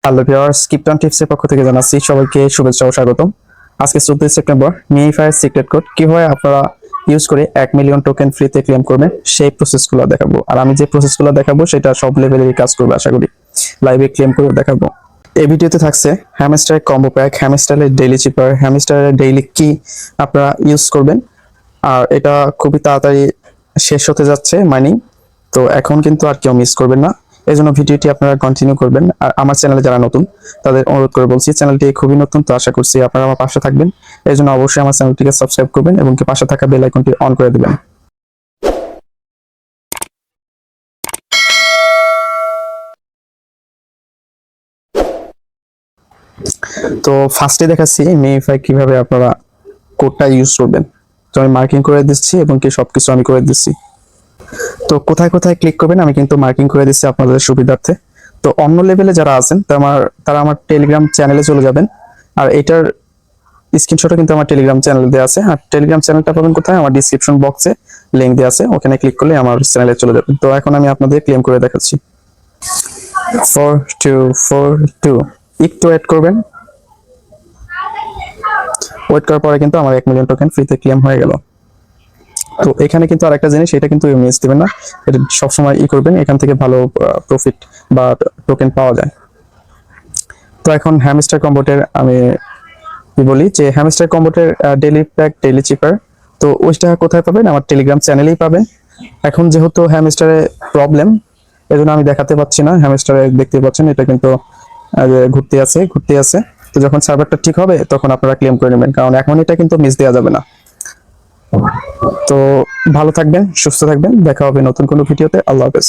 Hello viewers, কিপটন টিপসের পক্ষ থেকে জানাচ্ছি সবাইকে শুভেচ্ছা ও স্বাগতম। আজকে 14 সেপ্টেম্বর মিনিফায়ার সিক্রেট কোড কিভাবে আপনারা ইউজ করে 1 মিলিয়ন টোকেন ফ্রিতে ক্লেম করবেন সেই প্রসেসগুলো দেখাবো। আর আমি যে প্রসেসগুলো দেখাবো সেটা সব লেভেলেরই কাজ করবে আশা করি। লাইভে ক্লেম করে দেখাবো। এই ভিডিওতে থাকছে হ্যামস্টার কম্বো প্যাক, হ্যামস্টারের ডেইলি চিপার, হ্যামস্টারের ডেইলি কি আপনারা ইউজ করবেন। আর এটা খুবই তাড়াতাড়ি শেষ হতে যাচ্ছে মাইনিং, তো এখন কিন্তু আর কেউ মিস করবেন না। এই জন্য ভিডিওটি আপনারা কন্টিনিউ করবেন। আর আমার চ্যানেলে যারা নতুন তাদের অনুরোধ করে বলছি, চ্যানেলটি খুবই নতুন, তো আশা করছি আপনারা আমার পাশে থাকবেন। এই জন্য অবশ্যই আমার চ্যানেলটিকে সাবস্ক্রাইব করবেন এবং কি পাশে থাকা বেল আইকনটি অন করে দিবেন। তো ফার্স্টে দেখাচ্ছি মিনিফাই কিভাবে আপনারা কোডটা ইউজ করবেন। তো আমি মার্কিং করে দিচ্ছি এবং কি সবকিছু আমি করে দিচ্ছি। তো কোথায় কোথায় ক্লিক করবেন আমি কিন্তু মার্কিং করে দিচ্ছি আপনাদের সুবিধার্থে। তো অন্য লেভেলে যারা আছেন তারা আমার টেলিগ্রাম চ্যানেলে চলে যাবেন। আর এটার স্ক্রিনশটও কিন্তু আমার টেলিগ্রাম চ্যানেলে দেওয়া আছে। আর টেলিগ্রাম চ্যানেলটা পাবেন কোথায়? আমার ডিসক্রিপশন বক্সে লিংক দেওয়া আছে, ওখানে ক্লিক করলে আমার চ্যানেলে চলে যাবেন। তো এখন আমি আপনাদের ক্লেম করে দেখাচ্ছি। 4242 একটু ওয়েট করবেন। ওয়েট করার পরে কিন্তু আমার 1 মিলিয়ন টোকেন ফ্রিতে ক্লেম হয়ে গেল। তো এখানে কিন্তু আরেকটা জিনিস, এটা কিন্তু মিস দিবেন না, এটা সবসময় করবেন, এখান থেকে ভালো প্রফিট বা টোকেন পাওয়া যায়। তো এখন হ্যামস্টার কম্বোটের আমি কি বলি যে হ্যামস্টার কম্বোটের ডেইলি প্যাক, ডেইলি চিপার, তো ওইটা কোথায় পাবেন? আমার টেলিগ্রাম চ্যানেলেই পাবেন। এখন যেহেতু হ্যামস্টারে প্রবলেম, এজন্য আমি দেখাতে পাচ্ছি না। হ্যামস্টারে দেখতে পাচ্ছেন এটা কিন্তু ঘুরতে আছে। তো যখন সার্ভারটা ঠিক হবে তখন আপনারা ক্লেম করে নেবেন, কারণ এখন এটা কিন্তু মিস দেওয়া যাবে না। তো ভালো থাকবেন, সুস্থ থাকবেন, দেখা হবে নতুন কোনো ভিডিওতে। আল্লাহ হাফেজ।